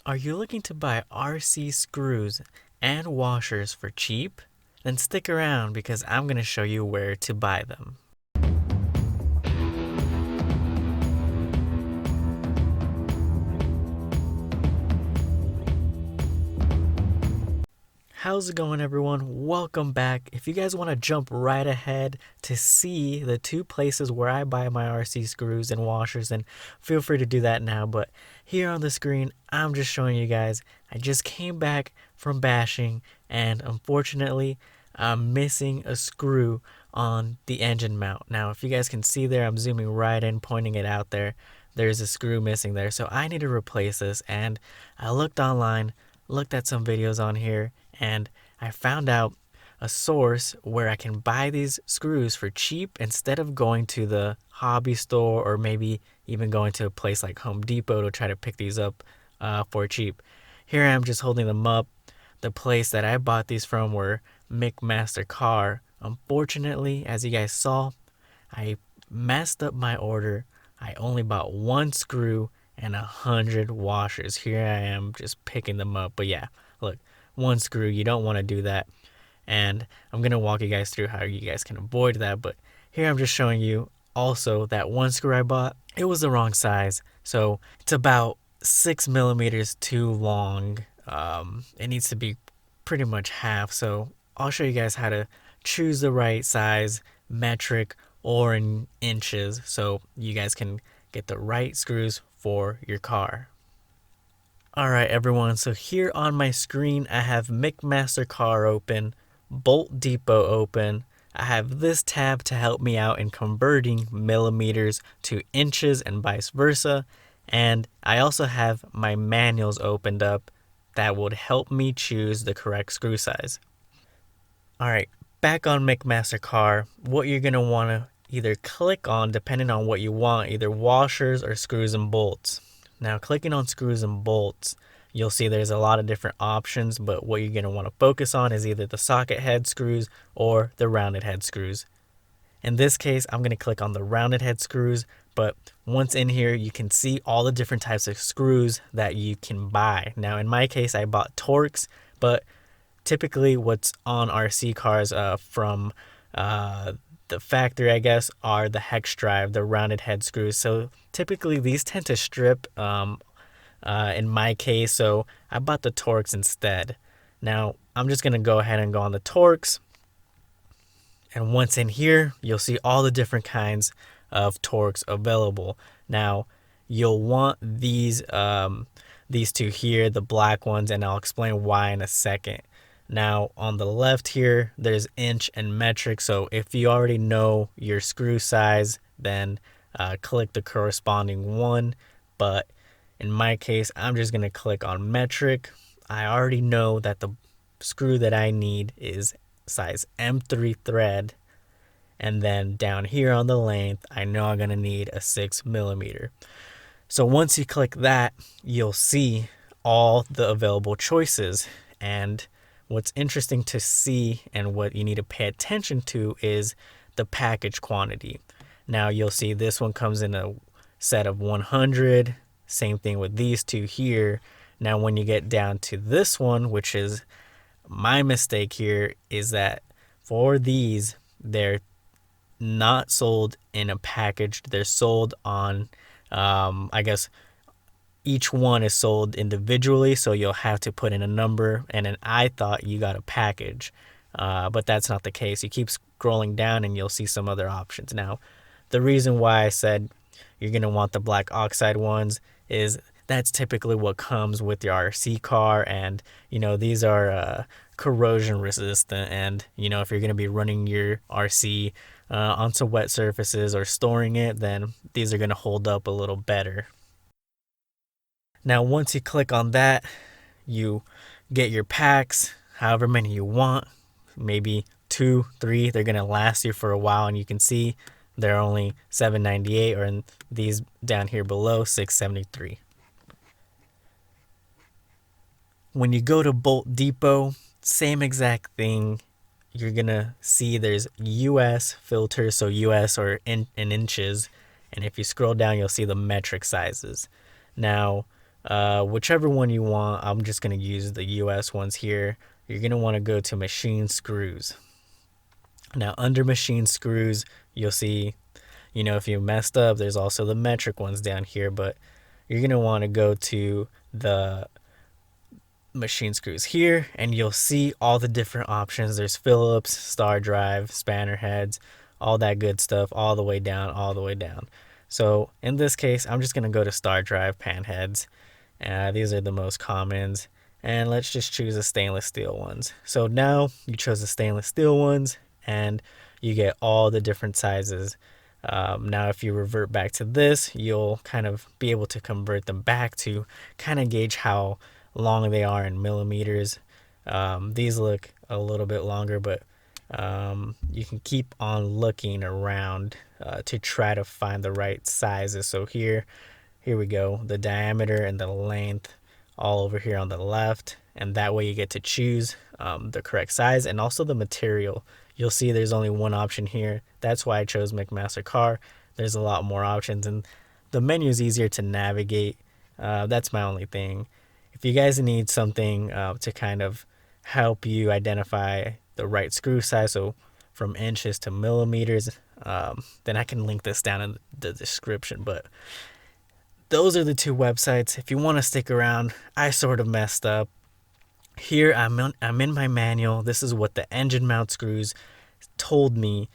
Are you looking to buy RC screws and washers for cheap? Then stick around because I'm going to show you where to buy them. How's it going, everyone? Welcome back. If you guys want to jump right ahead to see the two places where I buy my RC screws and washers, then feel free to do that now. But here on the screen, I'm just showing you guys. I just came back from bashing, and unfortunately, I'm missing a screw on the engine mount. Now, if you guys can see there, I'm zooming right in, pointing it out there. There's a screw missing there, so I need to replace this. And I looked online, looked at some videos on here, and I found out a source where I can buy these screws for cheap instead of going to the hobby store or maybe even going to a place like Home Depot to try to pick these up for cheap. Here I am just holding them up. The place that I bought these from were McMaster Car. Unfortunately, as you guys saw, I messed up my order. I only bought one screw and 100 washers. Here I am just picking them up. But yeah, look, one screw, you don't want to do that. And I'm going to walk you guys through how you guys can avoid that. But here I'm just showing you also that one screw I bought, it was the wrong size. So it's about 6 millimeters too long. It needs to be pretty much half. So I'll show you guys how to choose the right size, metric, or in inches, so you guys can get the right screws for your car. Alright everyone, so here on my screen I have McMaster Car open, Bolt Depot open. I have this tab to help me out in converting millimeters to inches and vice versa. And I also have my manuals opened up that would help me choose the correct screw size. Alright, back on McMaster Car, what you're going to want to either click on, depending on what you want, either washers or screws and bolts. Now, clicking on screws and bolts, you'll see there's a lot of different options, but what you're going to want to focus on is either the socket head screws or the rounded head screws. In this case, I'm going to click on the rounded head screws, but once in here, you can see all the different types of screws that you can buy. Now, in my case, I bought Torx, but typically what's on RC cars from the factory, I guess, are the hex drive, the rounded head screws. So typically these tend to strip in my case, so I bought the Torx instead. Now I'm just gonna go ahead and go on the Torx, and once in here you'll see all the different kinds of Torx available. Now you'll want these two here, the black ones, and I'll explain why in a second. Now on the left here, there's inch and metric. So if you already know your screw size, then click the corresponding one. But in my case, I'm just going to click on metric. I already know that the screw that I need is size M3 thread. And then down here on the length, I know I'm going to need a 6 millimeter. So once you click that, you'll see all the available choices. And what's interesting to see and what you need to pay attention to is the package quantity. Now you'll see this one comes in a set of 100. Same thing with these two here. Now when you get down to this one, which is my mistake here, is that for these, they're not sold in a package. They're sold on, I guess, each one is sold individually, so you'll have to put in a number, and then I thought you got a package, but that's not the case. You keep scrolling down and you'll see some other options. Now, the reason why I said you're going to want the black oxide ones is that's typically what comes with your RC car, and these are corrosion resistant, and if you're going to be running your RC on some wet surfaces or storing it, then these are going to hold up a little better. Now, once you click on that, you get your packs, however many you want, maybe 2, 3. They're going to last you for a while, and you can see they're only $7.98, or in these down here below, $6.73. When you go to Bolt Depot, same exact thing. You're going to see there's US filters, so US or in inches. And if you scroll down, you'll see the metric sizes. Now, Whichever one you want. I'm just going to use the US ones here. You're going to want to go to machine screws. Now under machine screws, you'll see, if you messed up, there's also the metric ones down here, but you're going to want to go to the machine screws here and you'll see all the different options. There's Phillips, star drive, spanner heads, all that good stuff, all the way down, all the way down. So in this case, I'm just going to go to star drive pan heads. These are the most commons. And let's just choose the stainless steel ones. So now you chose the stainless steel ones and you get all the different sizes. Now if you revert back to this, you'll kind of be able to convert them back to kind of gauge how long they are in millimeters. These look a little bit longer, but you can keep on looking around to try to find the right sizes. So here we go, the diameter and the length all over here on the left, and that way you get to choose the correct size and also the material. You'll see there's only one option here. That's why I chose McMaster Carr. There's a lot more options and the menu is easier to navigate. That's my only thing. If you guys need something to kind of help you identify the right screw size, so from inches to millimeters, then I can link this down in the description. But those are the two websites. If you want to stick around, I sort of messed up. Here I'm in my manual. This is what the engine mount screws told me.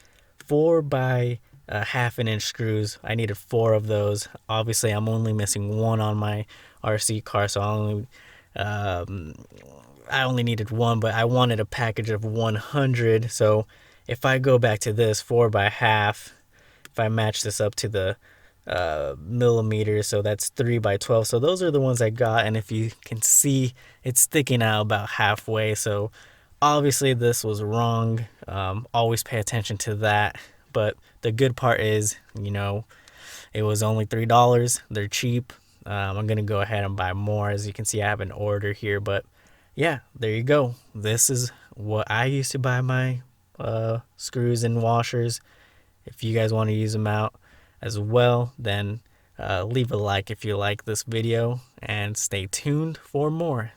4 by ½ inch screws. I needed 4 of those. Obviously, I'm only missing 1 on my RC car, so I only needed 1, but I wanted a package of 100. So if I go back to this 4 by ½ if I match this up to the millimeters, so that's 3 by 12. So those are the ones I got, and if you can see, it's sticking out about halfway. So obviously this was wrong. Always pay attention to that. But the good part is, it was only $3. They're cheap. I'm gonna go ahead and buy more. As you can see, I have an order here, but yeah, there you go. This is what I used to buy my screws and washers. If you guys want to use them out as well, then leave a like if you like this video and stay tuned for more.